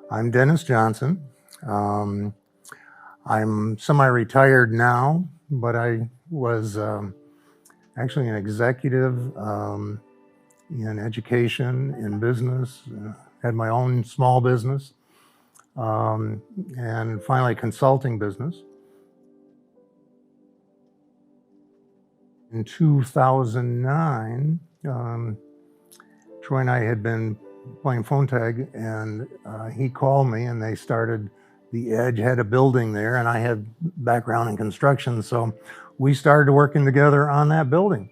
I'm Dennis Johnson. Um, I'm semi-retired now, but I was actually an executive in education, in business, had my own small business, um, and finally consulting business. In 2009, Troy and I had been playing phone tag, and he called me, and they started the Edge, had a building there, and I had background in construction, so we started working together on that building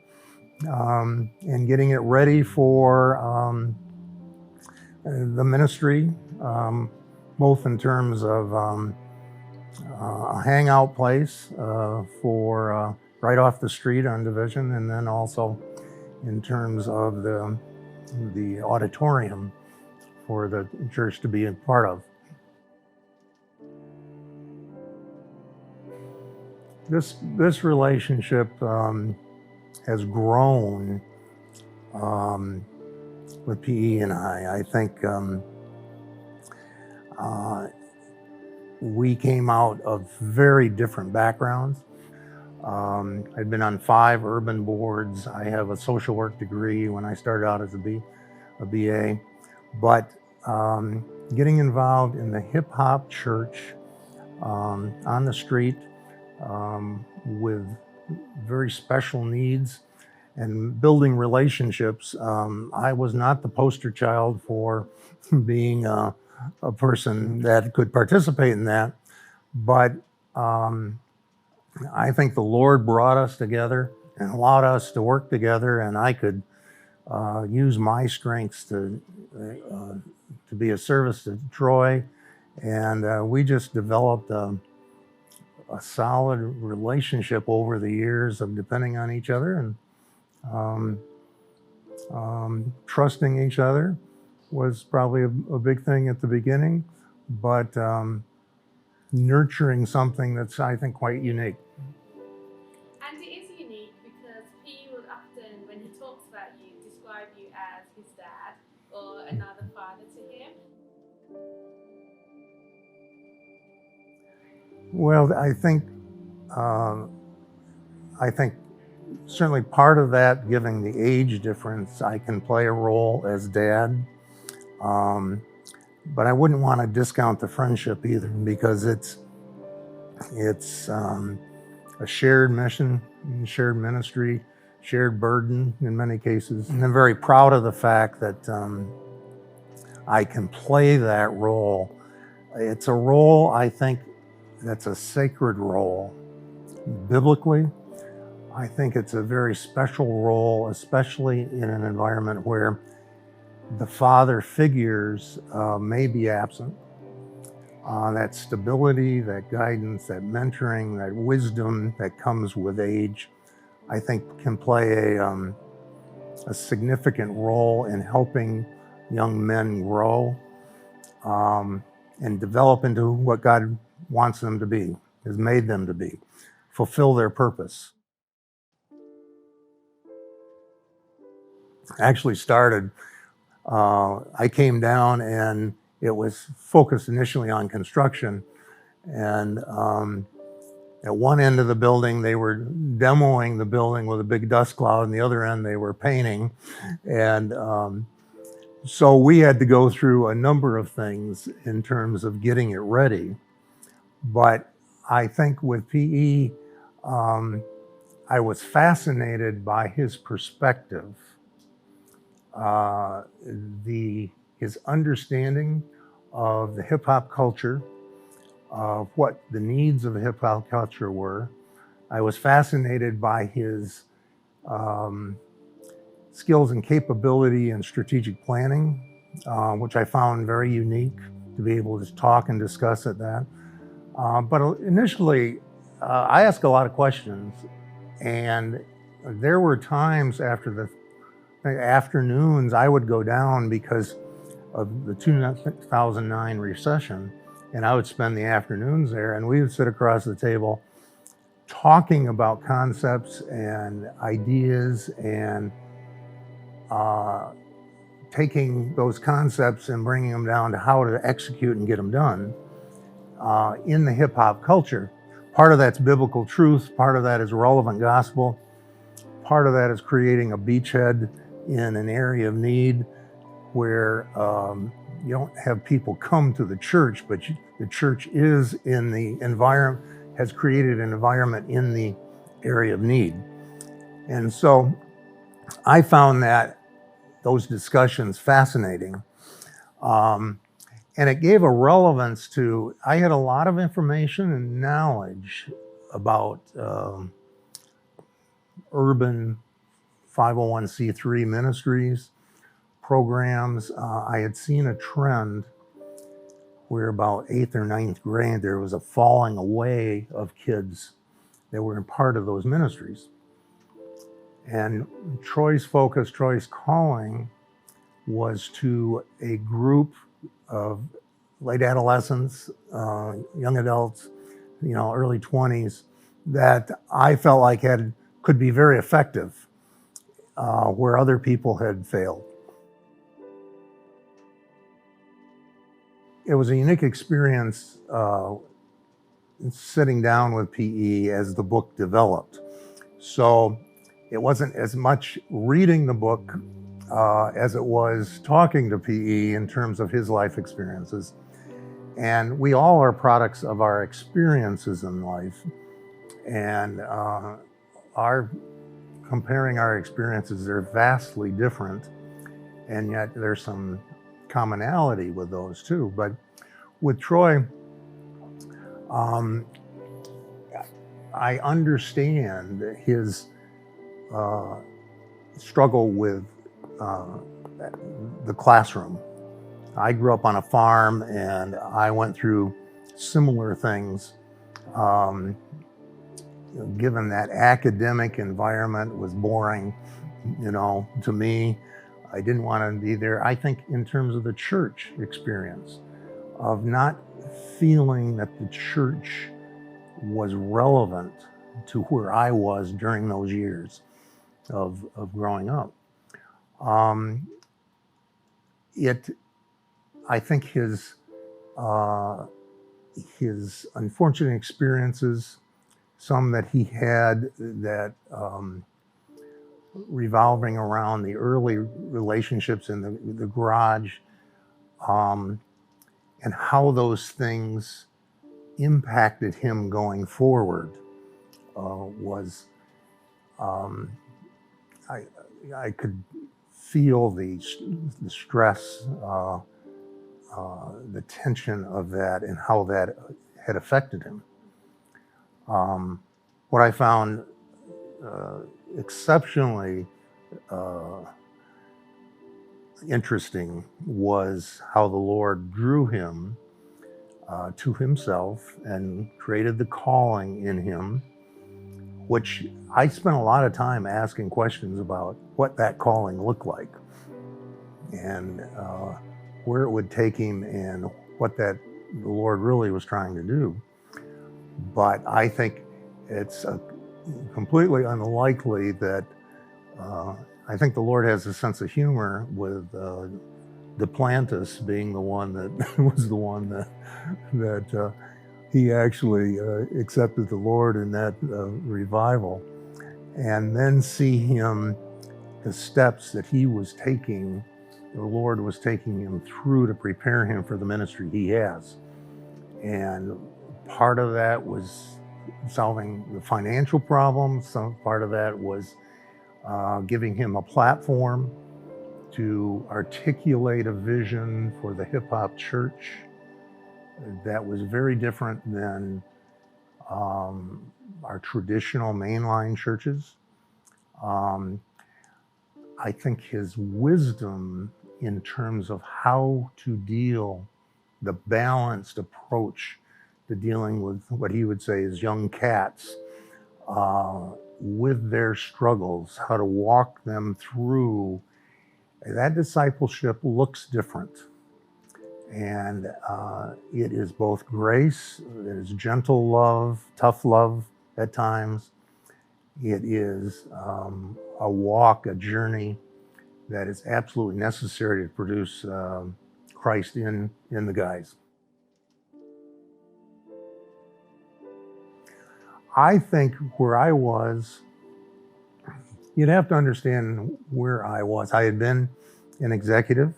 and getting it ready for the ministry, both in terms of a hangout place for right off the street on Division, and then also in terms of the auditorium for the church to be a part of. This relationship has grown with PE and I. I think we came out of very different backgrounds. I'd been on 5 urban boards. I have a social work degree when I started out as a BA. But getting involved in the hip hop church on the street with very special needs and building relationships, I was not the poster child for being a person that could participate in that. But I think the Lord brought us together and allowed us to work together, and I could use my strengths to be a service to Troy, and we just developed a solid relationship over the years of depending on each other and trusting each other was probably a big thing at the beginning, but nurturing something that's, I think, quite unique. And it is unique because he will often, when he talks about you, describe you as his dad or another father to him. Well, I think certainly part of that, given the age difference, I can play a role as dad. But I wouldn't want to discount the friendship either, because it's a shared mission, shared ministry, shared burden in many cases. And I'm very proud of the fact that I can play that role. It's a role, I think, that's a sacred role. Biblically, I think it's a very special role, especially in an environment where the father figures may be absent. That stability, that guidance, that mentoring, that wisdom that comes with age, I think can play a significant role in helping young men grow and develop into what God wants them to be, has made them to be, fulfill their purpose. Actually started, I came down and it was focused initially on construction. And at one end of the building, they were demoing the building with a big dust cloud, and the other end, they were painting. And so we had to go through a number of things in terms of getting it ready. But I think with PE, I was fascinated by his perspective, his understanding of the hip hop culture, of what the needs of the hip hop culture were. I was fascinated by his skills and capability in strategic planning, which I found very unique to be able to talk and discuss at that. But initially, I asked a lot of questions, and there were times after the afternoons I would go down because of the 2009 recession, and I would spend the afternoons there, and we would sit across the table talking about concepts and ideas and taking those concepts and bringing them down to how to execute and get them done in the hip hop culture. Part of that's biblical truth, part of that is relevant gospel, part of that is creating a beachhead in an area of need where you don't have people come to the church, but the church is in the environment, has created an environment in the area of need. And so I found those discussions fascinating. And it gave a relevance to, I had a lot of information and knowledge about urban 501c3 ministries, programs. I had seen a trend where about 8th or 9th grade, there was a falling away of kids that were in part of those ministries. And Troy's focus, Troy's calling was to a group of late adolescents, young adults, early 20s, that I felt like could be very effective where other people had failed. It was a unique experience sitting down with PE as the book developed. So it wasn't as much reading the book as it was talking to PE in terms of his life experiences. And we all are products of our experiences in life. And comparing our experiences, they're vastly different. And yet there's some commonality with those too. But with Troy, I understand his struggle with the classroom. I grew up on a farm and I went through similar things. Given that academic environment was boring, to me, I didn't want to be there. I think in terms of the church experience, of not feeling that the church was relevant to where I was during those years of growing up. I think his unfortunate experiences, some that he had that revolving around the early relationships in the garage, and how those things impacted him going forward was, I could feel the stress, the tension of that and how that had affected him. What I found exceptionally interesting was how the Lord drew him to himself and created the calling in him, which I spent a lot of time asking questions about what that calling looked like and where it would take him and what the Lord really was trying to do. But I think it's completely unlikely that I think the Lord has a sense of humor with Duplantis being the one that was the one that he actually accepted the Lord in that revival, and then see him, the steps that he was taking, the Lord was taking him through to prepare him for the ministry he has. And part of that was solving the financial problems. Some part of that was giving him a platform to articulate a vision for the hip hop church that was very different than our traditional mainline churches. I think his wisdom in terms of how to deal, the balanced approach to dealing with what he would say is young cats with their struggles, how to walk them through. That discipleship looks different. And it is both grace, it is gentle love, tough love at times. It is a walk, a journey that is absolutely necessary to produce Christ in the guys. I think where I was, you'd have to understand where I was. I had been an executive.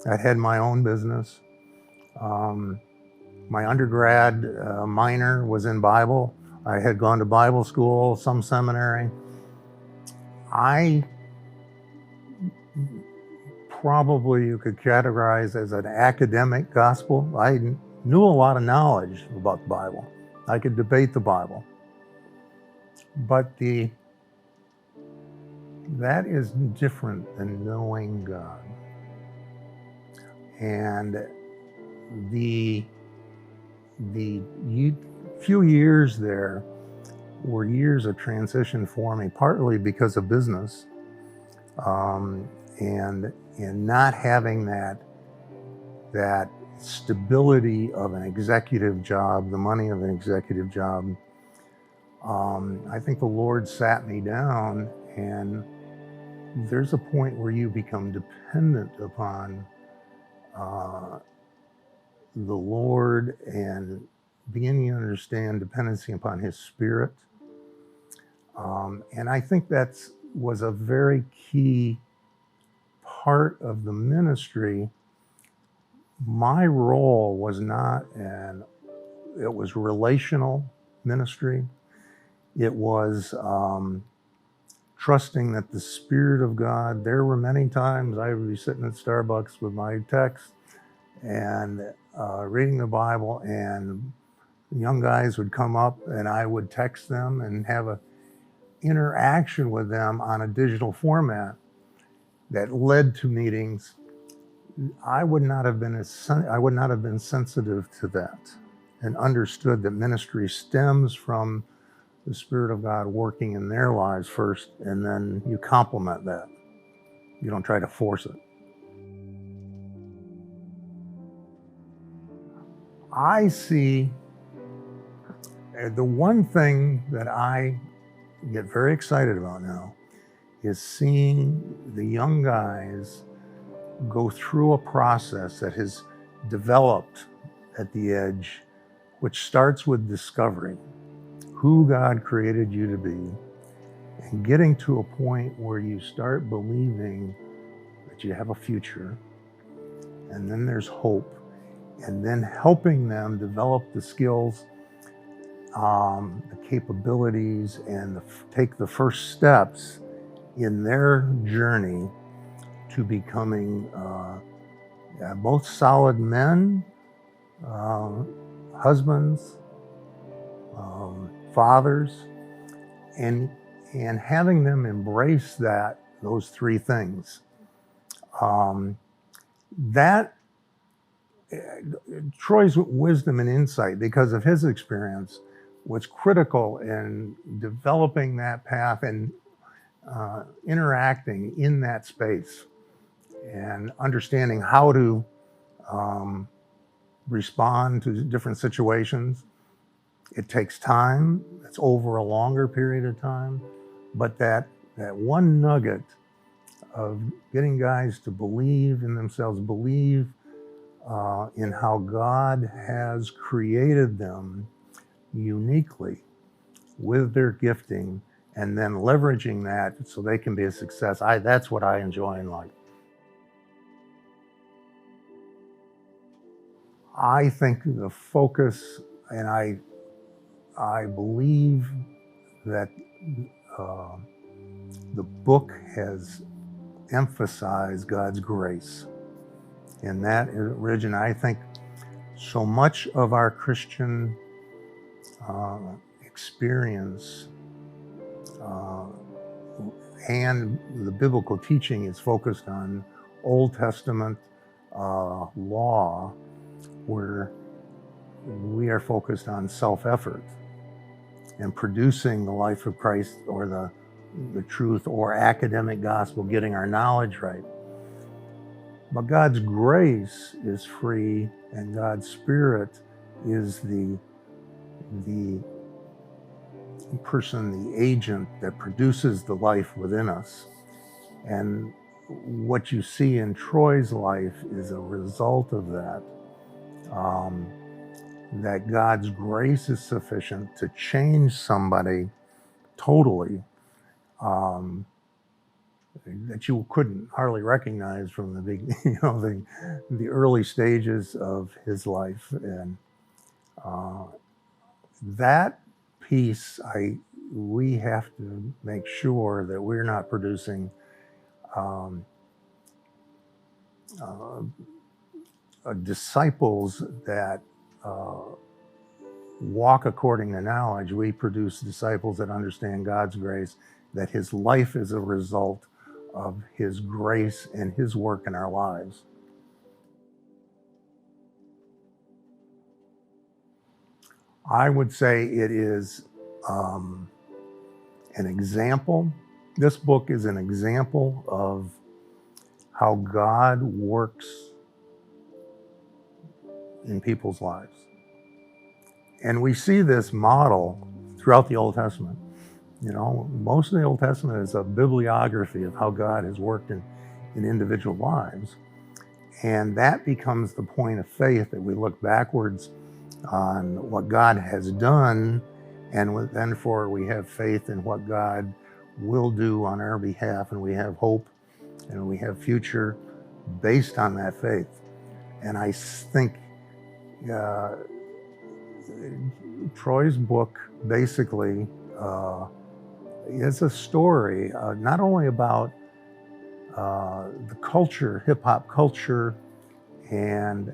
I'd had my own business. My undergrad minor was in Bible. I had gone to Bible school, some seminary. I probably you could categorize as an academic gospel. I knew a lot of knowledge about the Bible. I could debate the Bible. But that is different than knowing God. And the few years there were years of transition for me, partly because of business, and not having that stability of an executive job, the money of an executive job. I think the Lord sat me down, and there's a point where you become dependent upon the Lord and beginning to understand dependency upon His Spirit. And I think that was a very key part of the ministry. My role was not it was relational ministry. It was trusting that the Spirit of God, there were many times I would be sitting at Starbucks with my text and reading the Bible, and young guys would come up and I would text them and have an interaction with them on a digital format that led to meetings. I would not have been sensitive to that and understood that ministry stems from the Spirit of God working in their lives first, and then you complement that. You don't try to force it. I see the one thing that I get very excited about now is seeing the young guys go through a process that has developed at the edge, which starts with discovering who God created you to be and getting to a point where you start believing that you have a future, and then there's hope, and then helping them develop the skills, the capabilities, and take the first steps in their journey to becoming both solid men, husbands, fathers, and having them embrace those three things. Troy's wisdom and insight, because of his experience, was critical in developing that path and interacting in that space and understanding how to respond to different situations. It takes time. It's over a longer period of time. But that one nugget of getting guys to believe in themselves, believe in how God has created them uniquely with their gifting, and then leveraging that so they can be a success. That's what I enjoy in life. I think the focus, and I believe that the book has emphasized God's grace in that origin. I think so much of our Christian experience and the biblical teaching is focused on Old Testament law, where we are focused on self-effort and producing the life of Christ, or the truth, or academic gospel, getting our knowledge right. But God's grace is free, and God's Spirit is the person, the agent that produces the life within us. And what you see in Troy's life is a result of that. That God's grace is sufficient to change somebody totally, that you couldn't hardly recognize from the big, the early stages of his life. And that piece, we have to make sure that we're not producing disciples that walk according to knowledge. We produce disciples that understand God's grace, that his life is a result of his grace and his work in our lives. I would say it is an example. This book is an example of how God works in people's lives. And we see this model throughout the Old Testament. Most of the Old Testament is a bibliography of how God has worked in individual lives. And that becomes the point of faith, that we look backwards on what God has done, and then we have faith in what God will do on our behalf, and we have hope and we have future based on that faith. And I think Troy's book basically is a story not only about the culture, hip-hop culture, and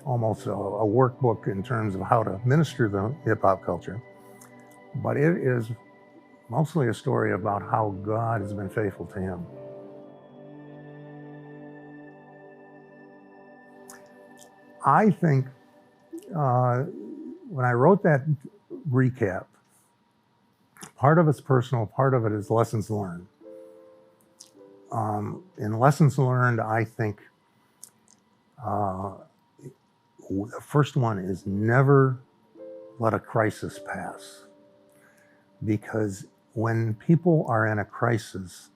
almost a workbook in terms of how to minister the hip-hop culture, but it is mostly a story about how God has been faithful to him. I think when I wrote that recap, part of it's personal, part of it is lessons learned. In lessons learned, I think the first one is never let a crisis pass. Because when people are in a crisis,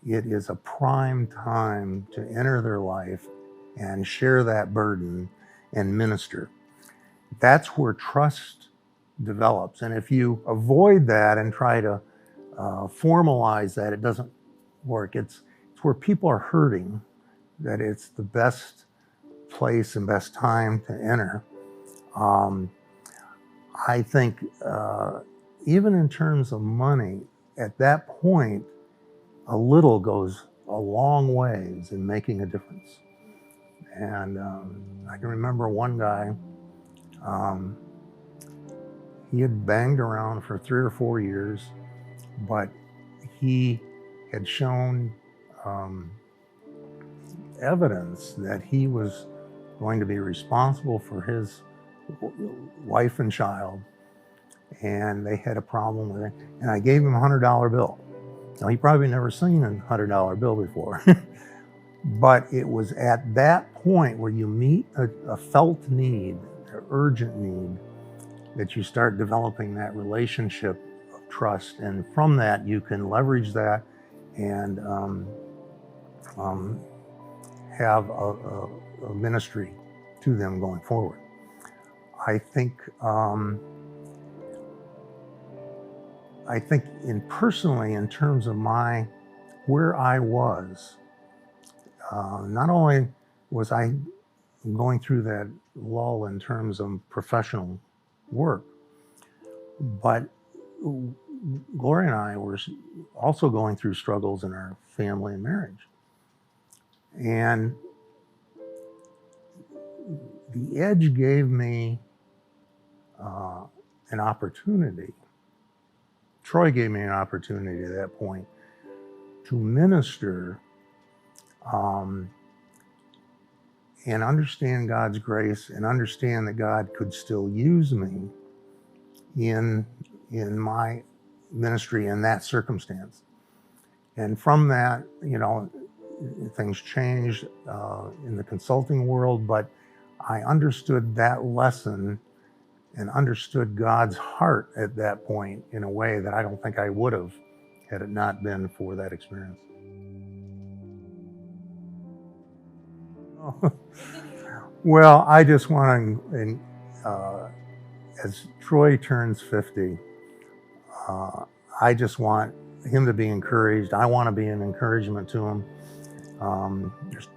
it is a prime time to enter their life and share that burden and minister. That's where trust develops. And if you avoid that and try to formalize that, it doesn't work. It's where people are hurting that it's the best place and best time to enter. I think even in terms of money, at that point, a little goes a long ways in making a difference. And I can remember one guy, he had banged around for 3 or 4 years, but he had shown evidence that he was going to be responsible for his wife and child, and they had a problem with it. And I gave him a $100 bill. Now, he probably never seen a $100 bill before, but it was at that point where you meet a felt need, an urgent need, that you start developing that relationship of trust. And from that, you can leverage that and have a ministry to them going forward. I think personally, in terms of where I was, not only was I going through that lull in terms of professional work, but Gloria and I were also going through struggles in our family and marriage. And the Edge gave me an opportunity. Troy gave me an opportunity at that point to minister and understand God's grace and understand that God could still use me in my ministry in that circumstance. And from that, things changed in the consulting world, but I understood that lesson and understood God's heart at that point in a way that I don't think I would have had it not been for that experience. Well, I just want to, as Troy turns 50, I just want him to be encouraged. I want to be an encouragement to him. There's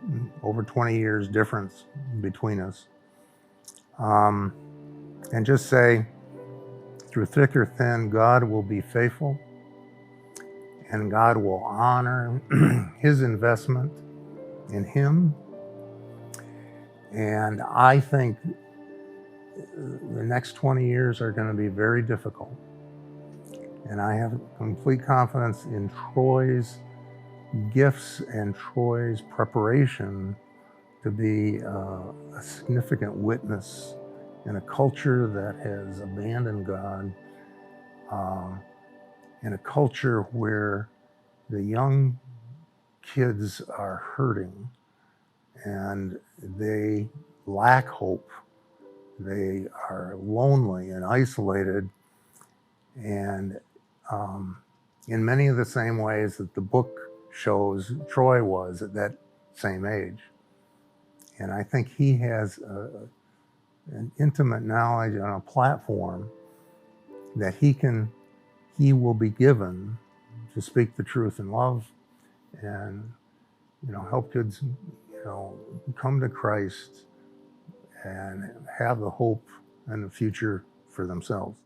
over 20 years difference between us. And just say, through thick or thin, God will be faithful and God will honor his investment in him. And I think the next 20 years are going to be very difficult. And I have complete confidence in Troy's gifts and Troy's preparation to be a significant witness in a culture that has abandoned God, in a culture where the young kids are hurting and they lack hope. They are lonely and isolated, and in many of the same ways that the book shows Troy was at that same age. And I think he has an intimate knowledge on a platform that he will be given to speak the truth in love and, help kids, come to Christ and have the hope and the future for themselves.